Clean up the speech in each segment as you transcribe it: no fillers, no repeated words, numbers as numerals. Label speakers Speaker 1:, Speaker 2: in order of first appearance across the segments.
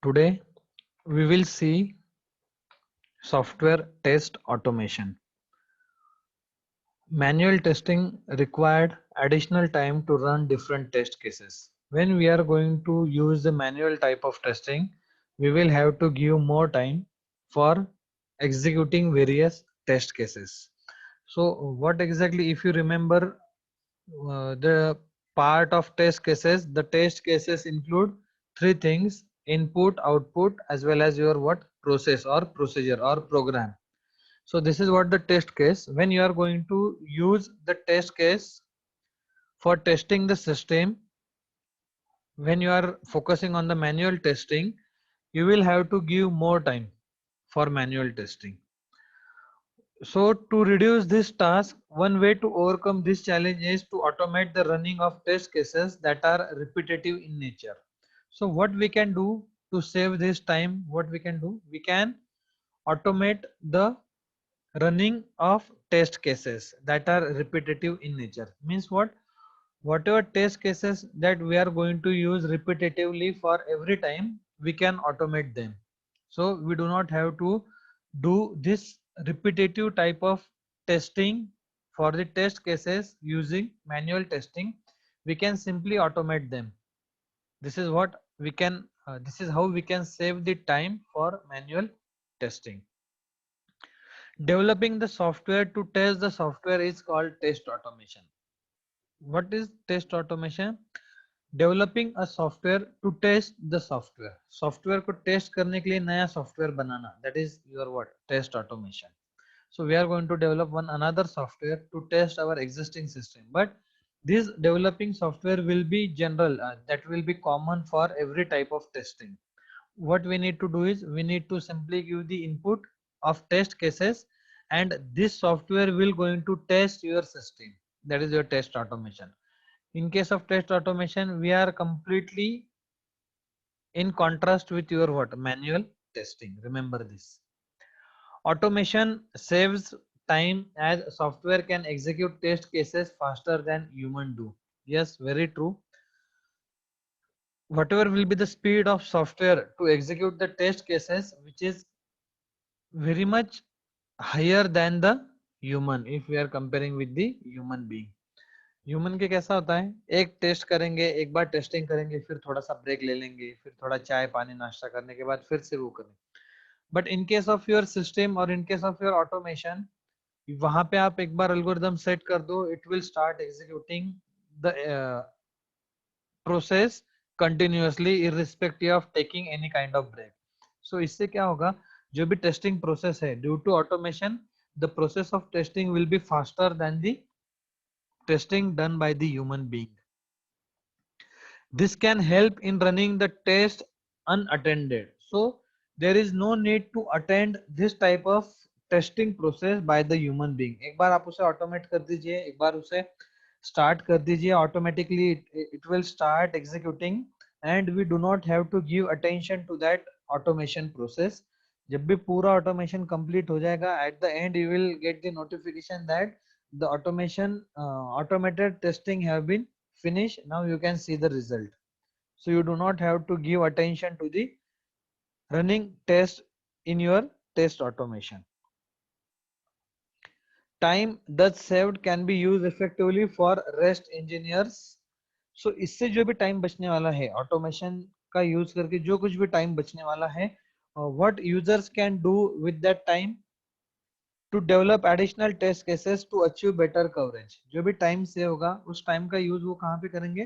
Speaker 1: Today we will see software test automation. Manual testing required additional time to run different test cases. When we are going to use the manual type of testing, we will have to give more time for executing various test cases. So what exactly, if you remember the part of test cases, the test cases include three things: input, output, as well as your what process or procedure or program. So this is what the test case. When you are going to use the test case for testing the system, when you are focusing on the manual testing, you will have to give more time for manual testing. So to reduce this task, one way to overcome this challenge is to automate the running of test cases that are repetitive in nature. So what we can do to save this time, what we can do, we can automate the running of test cases that are repetitive in nature. Means what? Whatever test cases that we are going to use repetitively for every time, we can automate them. So we do not have to do this repetitive type of testing for the test cases using manual testing. We can simply automate them. This is what we can, this is how we can save the time for manual testing. Developing the software to test the software is called test automation. What is test automation? Developing a software to test the software. Software को test करने के लिए नया software banana. That is your what? Test automation. So we are going to develop one another software to test our existing system. But this developing software will be general. That will be common for every type of testing. What we need to do is we need to simply give the input of test cases, and this software will going to test your system. That is your test automation. In case of test automation, we are completely in contrast with your what? Manual testing. Remember this. Automation saves time as software can execute test cases faster than human do. Yes, very true. Whatever will be the speed of software to execute the test cases, which is very much higher than the human, if we are comparing with the human being. Human के कैसा होता है, एक test करेंगे, एक बार testing करेंगे, फिर थोड़ा सा ब्रेक ले लेंगे, फिर थोड़ा चाय पानी नाश्ता करने के बाद फिर से वो करेंगे. But in case of your system और in case of your automation, वहां पे आप एक बार एल्गोरिदम सेट कर दो, it will start executing the process continuously irrespective of taking any kind of break. So इससे क्या होगा, जो भी टेस्टिंग प्रोसेस है, due to automation the process of testing will be faster than the testing done by the human being. This can help in running the test unattended. So there is no need to attend this type of testing process by the human being. एक बार आप उसे automate कर दीजिए, एक बार उसे start कर दीजिए, automatically it will start executing, and we do not have to give attention to that automation process. जब भी पूरा automation complete हो जाएगा, at the end you will get the notification that the automation automated testing have been finished. Now you can see the result. So you do not have to give attention to the running test in your test automation. Time thus saved can be used effectively for REST engineers. So इससे जो भी time बचने वाला है automation का use करके, जो कुछ भी टाइम बचने वाला है, what users can do with that time to develop additional test cases to achieve better coverage. जो भी टाइम से होगा उस टाइम का यूज वो कहाँ पे करेंगे?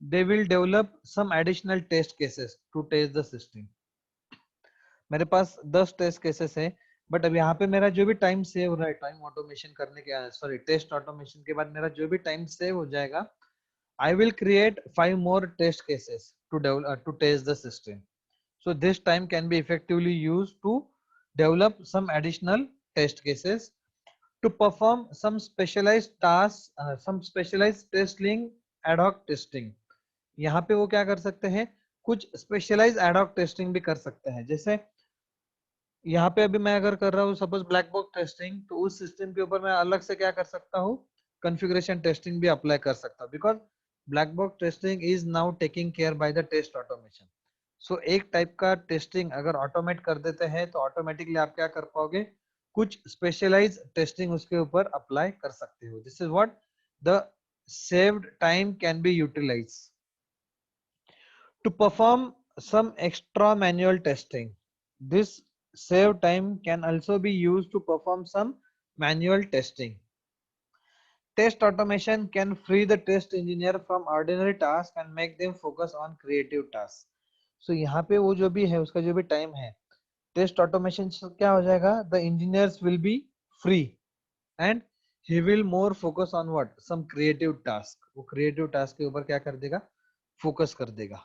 Speaker 1: They will develop some additional test cases to test the system. मेरे पास 10 टेस्ट केसेस है, बट अब यहाँ पे मेरा जो भी टाइम सेव हो रहा है, टाइम ऑटोमेशन करने के, सॉरी टेस्ट ऑटोमेशन के बाद मेरा जो भी टाइम सेव हो जाएगा, I will create 5 more test cases to develop to test the system. So this time can be effectively used to develop some additional test cases to perform some specialized tasks, some specialized testing, ad hoc testing. यहाँ पे वो क्या कर सकते हैं, कुछ specialise ad hoc testing भी कर सकते हैं. जैसे यहाँ पे अभी मैं अगर कर रहा हूँ सपोज ब्लैक बॉक्स टेस्टिंग, तो उस सिस्टम के ऊपर मैं अलग से क्या कर सकता हूँ, कॉन्फ़िगरेशन टेस्टिंग भी अप्लाई कर सकता हूँ, because black box testing is now taking care by the test automation. So एक टाइप का टेस्टिंग अगर ऑटोमेट कर देते हैं तो ऑटोमेटिकली आप क्या कर पाओगे, कुछ स्पेशलाइज टेस्टिंग उसके ऊपर अप्लाई कर सकते हो. This is what the saved time can be utilized to perform some extra manual testing. This saved time can also be used to perform some manual testing. Test automation can free the test engineer from ordinary tasks and make them focus on creative tasks. So यहाँ पे वो जो भी है उसका जो भी time है टेस्ट ऑटोमेशन से क्या हो जाएगा, the engineers will be free and he will more focus on what some creative task. वो क्रिएटिव टास्क के ऊपर क्या कर देगा, फोकस कर देगा.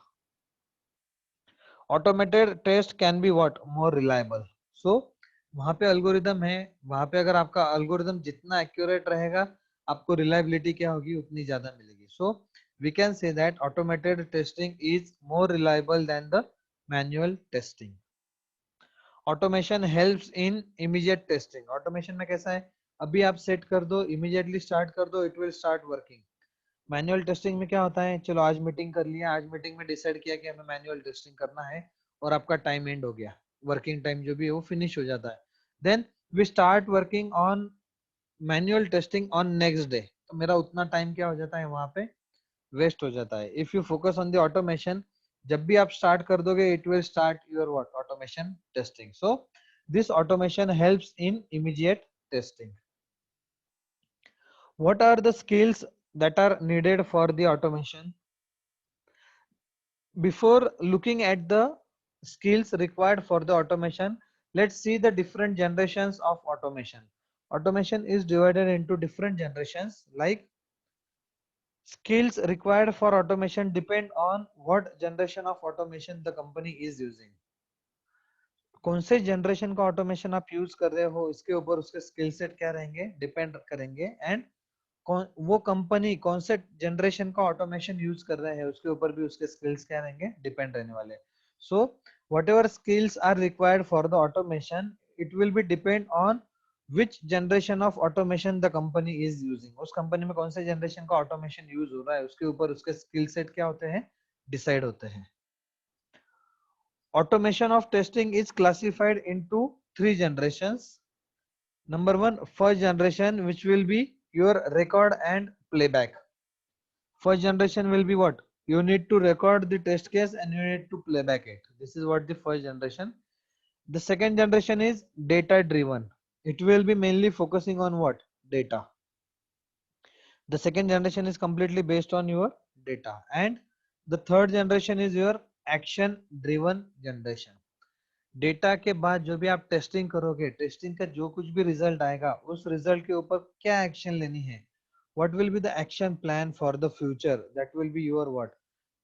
Speaker 1: Automated test can be what more reliable. So वहां पे अल्गोरिदम है, वहां पे अगर आपका अल्गोरिदम जितना एक्यूरेट रहेगा आपको रिलायबिलिटी क्या होगी उतनी ज्यादा मिलेगी. So we can say that automated testing is more reliable than the manual testing. Automation helps in immediate testing. Automation में कैसा है, अभी आप सेट कर दो, इमीडिएटली स्टार्ट कर दो, it will start working. Manual testing में क्या होता है, चलो आज मीटिंग कर लिया, आज मीटिंग में डिसाइड किया कि हमें मैनुअल टेस्टिंग करना है और आपका टाइम एंड हो गया, वर्किंग टाइम जो भी है वो फिनिश हो जाता है. Then we start working on manual testing on next day. तो मेरा उतना टाइम क्या हो जाता है वहां पे वेस्ट हो जाता है. If you focus on the automation, जब भी आप स्टार्ट कर दोगे it will start your what automation testing. So this automation helps in immediate testing. What are the skills that are needed for the automation? Before looking at the skills required for the automation, let's see the different generations of automation. Automation is divided into different generations. Like skills required for automation depend on what generation of automation the company is using. कौन से generation का automation आप use कर रहे हो इसके ऊपर उसके स्किल सेट क्या रहेंगे, डिपेंड करेंगे. एंड वो कंपनी कौन से जनरेशन का ऑटोमेशन यूज कर रहे हैं उसके ऊपर भी उसके स्किल्स क्या रहेंगे, डिपेंड रहने वाले. So whatever skills are required for the automation, it will be depend on which generation of automation the company is using. उस कंपनी में कौन से जनरेशन का ऑटोमेशन यूज हो रहा है उसके ऊपर उसके स्किल सेट क्या होते हैं, डिसाइड होते हैं. Automation of testing is classified into three generations. Number one, first generation, which will be your record and playback. First generation will be what? You need to record the test case and you need to playback it. This is what the first generation. The second generation is data driven. It will be mainly focusing on what? Data. The second generation is completely based on your data. And the third generation is your action driven generation. Data के बाद जो भी आप testing करोगे, testing का जो कुछ भी रिजल्ट आएगा उस रिजल्ट के ऊपर क्या एक्शन लेनी है, what will be the action plan for the future, that will be your what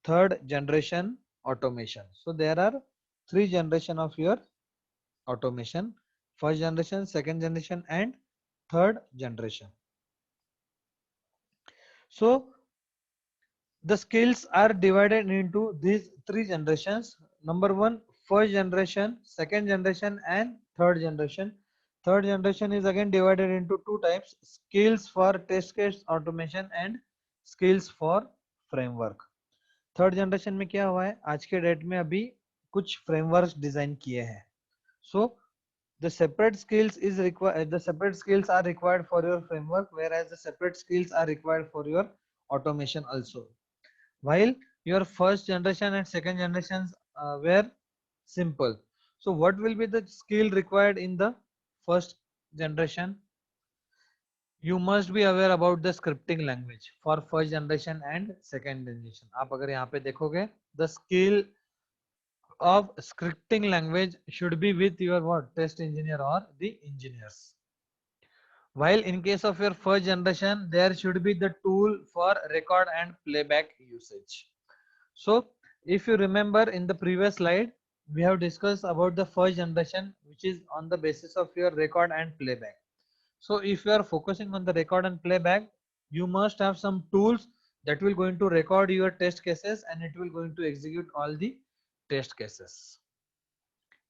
Speaker 1: third generation automation. So there are three generation of your automation, first generation, second generation and third generation. So the skills are divided into these three generations. Number one, first generation, second generation, and third generation. Third generation is again divided into two types: skills for test case automation and skills for framework. Third generation में क्या हुआ है, आज के date में अभी कुछ framework design किए हैं. सो the separate skills is required, the separate skills are required for your framework, whereas the separate skills are required for your automation also. While your first generation and second generations were simple. So what will be the skill required in the first generation? You must be aware about the scripting language for first generation and second generation. आप अगर यहाँ पे देखोगे, the skill of scripting language should be with your what, test engineer or the engineers. While in case of your first generation, there should be the tool for record and playback usage. So if you remember in the previous slide, we have discussed about the first generation, which is on the basis of your record and playback. So if you are focusing on the record and playback, you must have some tools that will going to record your test cases and it will going to execute all the test cases.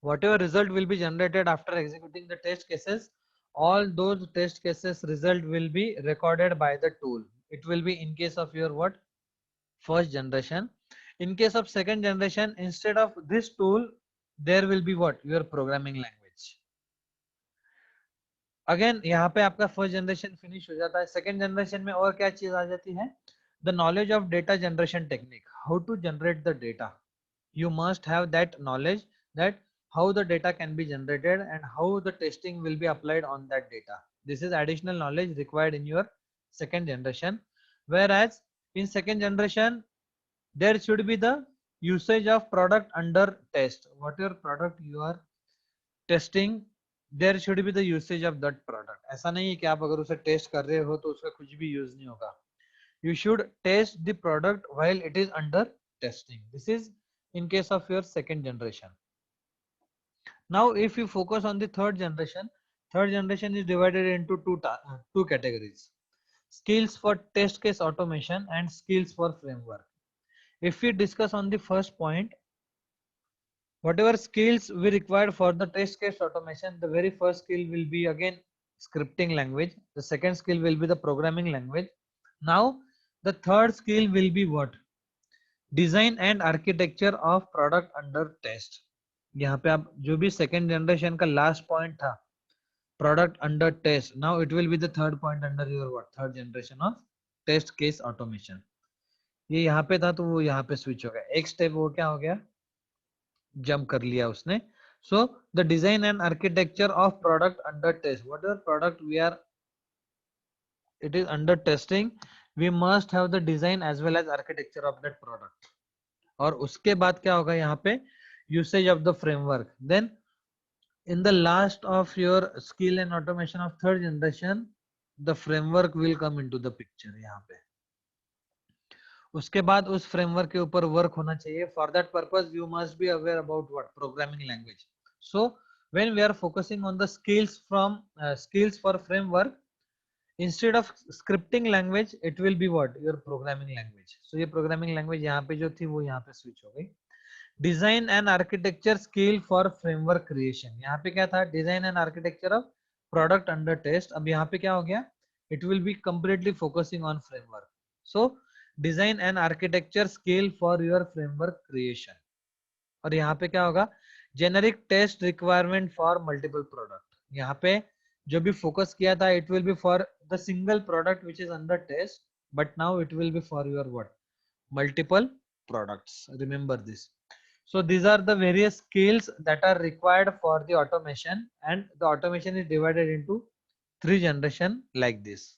Speaker 1: Whatever result will be generated after executing the test cases, all those test cases result will be recorded by the tool. It will be in case of your what, first generation. In case of second generation, instead of this tool, there will be what? Your programming language. Again यहाँ पे आपका first generation finish हो जाता है. Second generation में और क्या चीज आ जाती है? The knowledge of data generation technique, how to generate the data. You must have that knowledge that how the data can be generated and how the testing will be applied on that data. This is additional knowledge required in your second generation. Whereas in second generation, there should be the usage of product under test. Whatever product you are testing, there should be the usage of that product. ऐसा नहीं है कि आप अगर उसे test कर रहे हो तो उसका कुछ भी यूज नहीं होगा. You should test the product while it is under testing. This is in case of your second generation. Now if you focus on the third generation is divided into two categories: skills for test case automation and skills for framework. If we discuss on the first point, whatever skills we require for the test case automation, the very first skill will be again scripting language. The second skill will be the programming language. Now the third skill will be what? Design and architecture of product under test. यहाँ पे आप जो भी second generation का last point था, product under test, now it will be the third point under your what? Third generation of test case automation. ये यहाँ पे था तो वो यहाँ पे स्विच हो गया. एक स्टेप वो क्या हो गया? जंप कर लिया उसने. So the design and architecture of product under test, whatever product we are it is under testing, we must have the design as well as architecture of that product. और उसके बाद क्या होगा यहाँ पे? Usage of the framework. Then in the last of your skill and automation of third generation, the framework will come into the picture. यहाँ पे उसके बाद उस framework के ऊपर work होना चाहिए. For that purpose you must be aware about what? Programming language. So when we are focusing on the skills from skills for framework, instead of scripting language, it will be what? Your programming language. So ये programming language यहाँ पे जो थी वो यहाँ पे switch हो गई. Design and architecture skill for framework creation. यहाँ पे क्या था? Design and architecture of product under test. अब यहाँ पे क्या हो गया? It will be completely focusing on framework. So design and architecture skill for your framework creation. और यहाँ पे क्या होगा? Generic test requirement for multiple product. यहाँ पे जो भी फोकस किया था, it will be for the single product which is under test, but now it will be for your what? Multiple products. Remember this. So these are the various skills that are required for the automation, and the automation is divided into three generation like this.